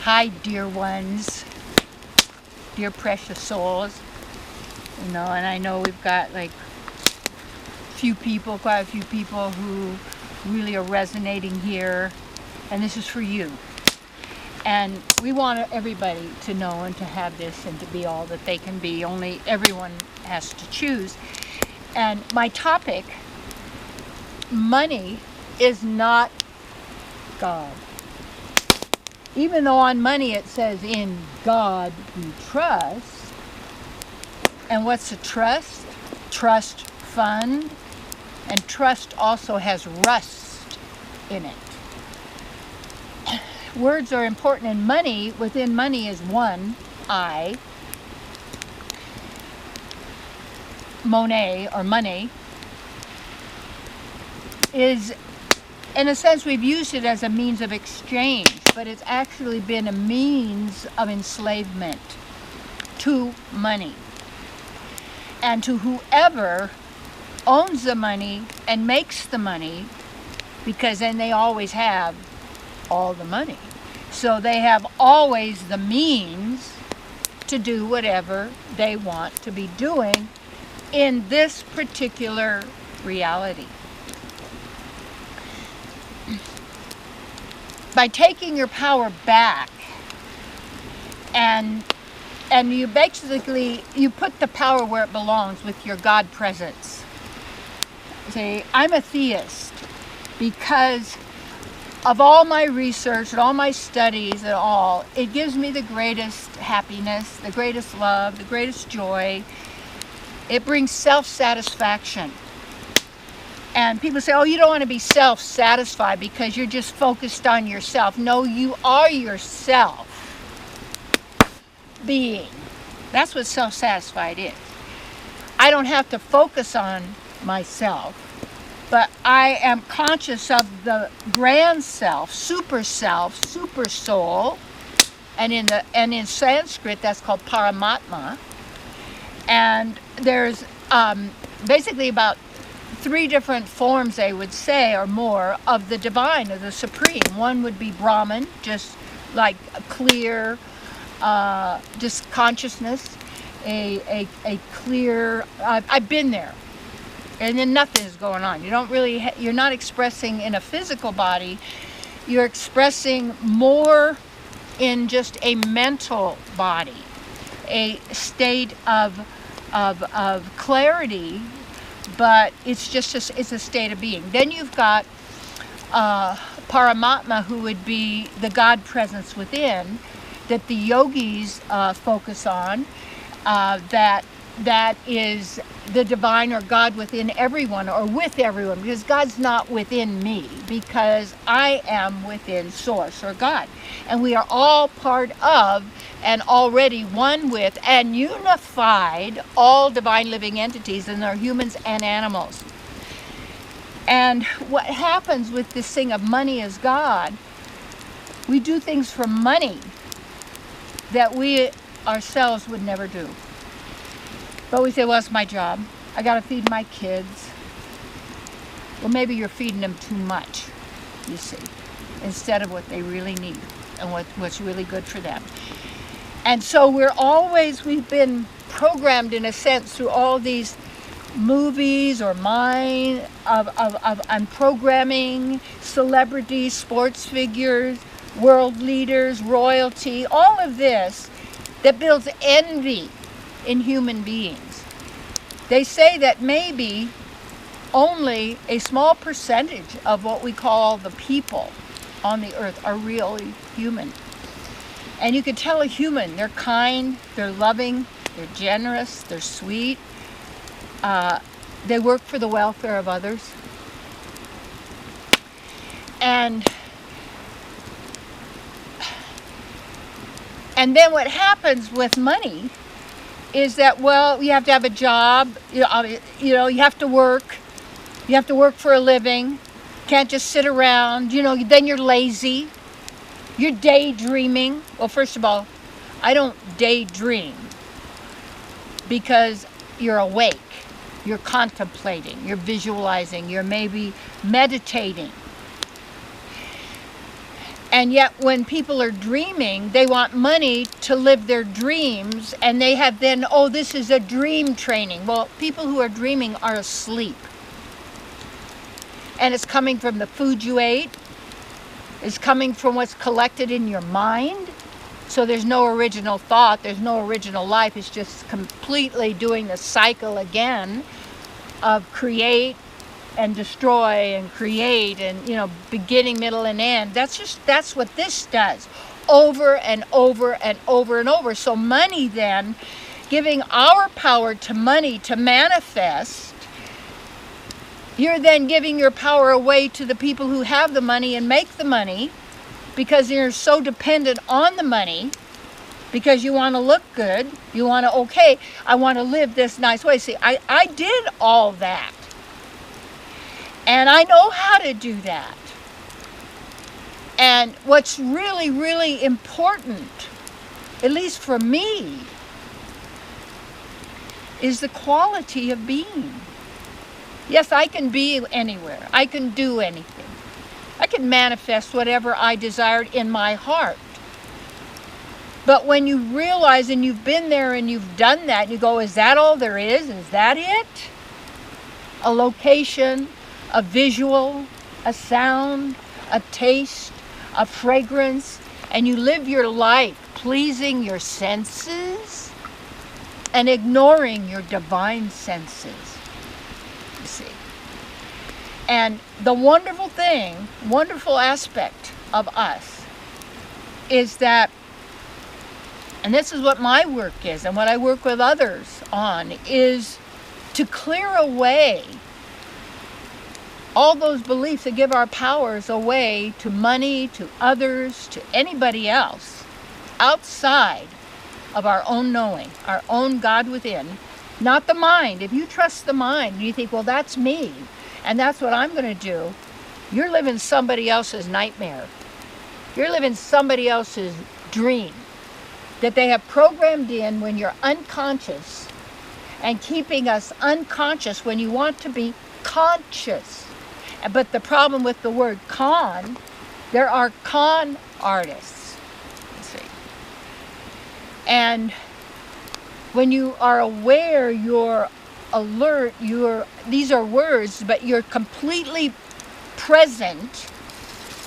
Hi, dear ones, dear precious souls. And I know we've got like quite a few people who really are resonating here, and this is for you. And we want everybody to know and to have this and to be all that they can be. Only everyone has to choose. And my topic, money is not God. Even though on money it says, in God we trust. And what's a trust? Trust fund. And trust also has rust in it. Words are important in money. Within money is one, I. Monet, or money, is, in a sense, we've used it as a means of exchange, but it's actually been a means of enslavement to money and to whoever owns the money and makes the money, because then they always have all the money. So they have always the means to do whatever they want to be doing in this particular reality. By taking your power back and you basically, you put the power where it belongs with your God presence. Say, I'm a theist because of all my research and all my studies and all, it gives me the greatest happiness, the greatest love, the greatest joy. It brings self-satisfaction. And people say, oh, you don't want to be self-satisfied because you're just focused on yourself. No, you are yourself being. That's what self-satisfied is. I don't have to focus on myself, but I am conscious of the grand self, super soul, and in Sanskrit that's called Paramatma. And there's basically about 3 different forms, they would say, or more, of the divine, of the supreme. One would be Brahman, just like a clear, just consciousness, a clear. I've been there, and then nothing is going on. You don't really. You're not expressing in a physical body. You're expressing more in just a mental body, a state of clarity. But it's just it's a state of being. Then you've got Paramatma, who would be the God presence within, that the yogis focus on. That is the divine or God within everyone, or with everyone, because God's not within me, because I am within Source or God, and we are all part of and already one with and unified all divine living entities, and they're humans and animals. And what happens with this thing of money is God, we do things for money that we ourselves would never do. But we say, well, it's my job. I got to feed my kids. Well, maybe you're feeding them too much, you see, instead of what they really need and what's really good for them. And so we've been programmed, in a sense, through all these movies or mind and programming, celebrities, sports figures, world leaders, royalty, all of this that builds envy in human beings. They say that maybe only a small percentage of what we call the people on the earth are really human. And you can tell a human, they're kind, they're loving, they're generous, they're sweet. They work for the welfare of others. And then what happens with money is that, well, you have to have a job, you have to work. You have to work for a living. Can't just sit around, then you're lazy. You're daydreaming. Well, first of all, I don't daydream because you're awake. You're contemplating. You're visualizing. You're maybe meditating. And yet when people are dreaming, they want money to live their dreams, and they have then, oh, this is a dream training. Well, people who are dreaming are asleep. And it's coming from the food you ate. It's coming from what's collected in your mind. So there's no original thought, there's no original life. It's just completely doing the cycle again of create and destroy and create and, beginning, middle, and end. That's what this does over and over and over and over. So money then, giving our power to money to manifest, you're then giving your power away to the people who have the money and make the money, because you're so dependent on the money, because you want to look good, you want to, okay, I want to live this nice way. See, I did all that. And I know how to do that. And what's really, really important, at least for me, is the quality of being. Yes, I can be anywhere. I can do anything. I can manifest whatever I desired in my heart. But when you realize, and you've been there and you've done that, and you go, is that all there is? Is that it? A location, a visual, a sound, a taste, a fragrance, and you live your life pleasing your senses and ignoring your divine senses. You see. And the wonderful thing, wonderful aspect of us is that, and this is what my work is and what I work with others on, is to clear away all those beliefs that give our powers away to money, to others, to anybody else outside of our own knowing, our own God within, not the mind. If you trust the mind and you think, well, that's me and that's what I'm going to do, you're living somebody else's nightmare. You're living somebody else's dream that they have programmed in when you're unconscious, and keeping us unconscious when you want to be conscious. But the problem with the word con, there are con artists, you see. And when you are aware, you're alert, these are words, but you're completely present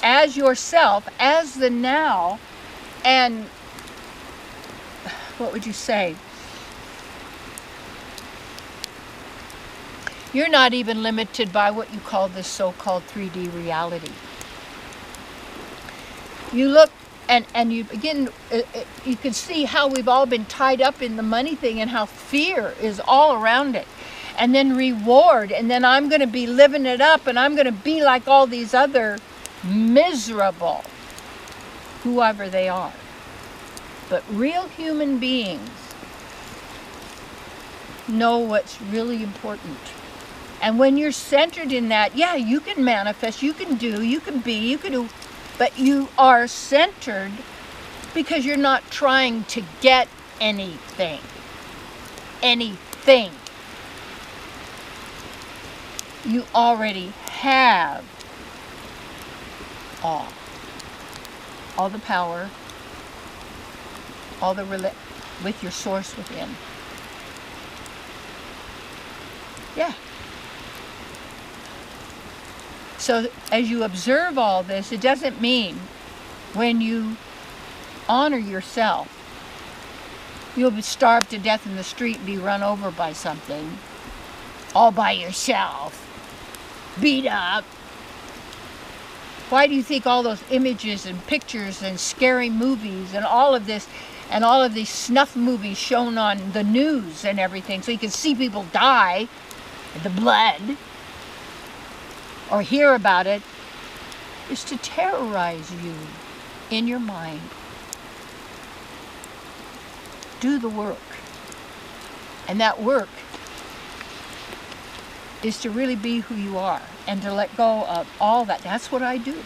as yourself, as the now, and what would you say? You're not even limited by what you call this so-called 3D reality. You look and you begin, you can see how we've all been tied up in the money thing and how fear is all around it. And then reward, and then I'm going to be living it up, and I'm going to be like all these other miserable, whoever they are. But real human beings know what's really important. And when you're centered in that, yeah, you can manifest, you can do, you can be, you can do, but you are centered because you're not trying to get anything. Anything. You already have all. All the power, all the with your source within. Yeah. So as you observe all this, it doesn't mean when you honor yourself, you'll be starved to death in the street and be run over by something all by yourself, beat up. Why do you think all those images and pictures and scary movies and all of this and all of these snuff movies shown on the news and everything, so you can see people die, the blood, or hear about it, is to terrorize you in your mind. Do the work. And that work is to really be who you are and to let go of all that. That's what I do.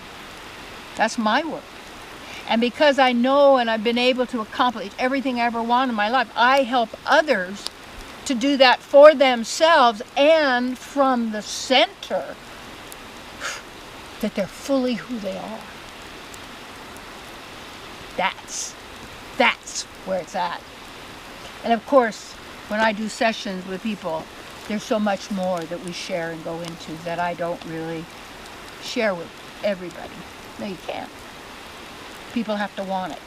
That's my work. And because I know and I've been able to accomplish everything I ever want in my life, I help others to do that for themselves and from the center, that they're fully who they are. That's where it's at. And of course, when I do sessions with people, there's so much more that we share and go into that I don't really share with everybody. No, you can't. People have to want it.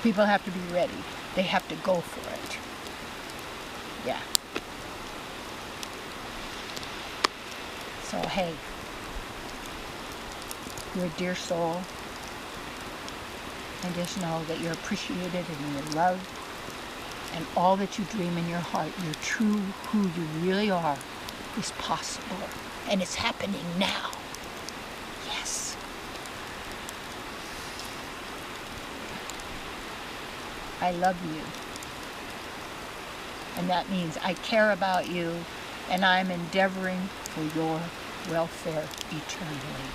People have to be ready. They have to go for it. Yeah. So, hey, you're a dear soul. And just know that you're appreciated and you're loved. And all that you dream in your heart, your true who you really are, is possible. And it's happening now. Yes. I love you. And that means I care about you, and I'm endeavoring for your welfare eternally.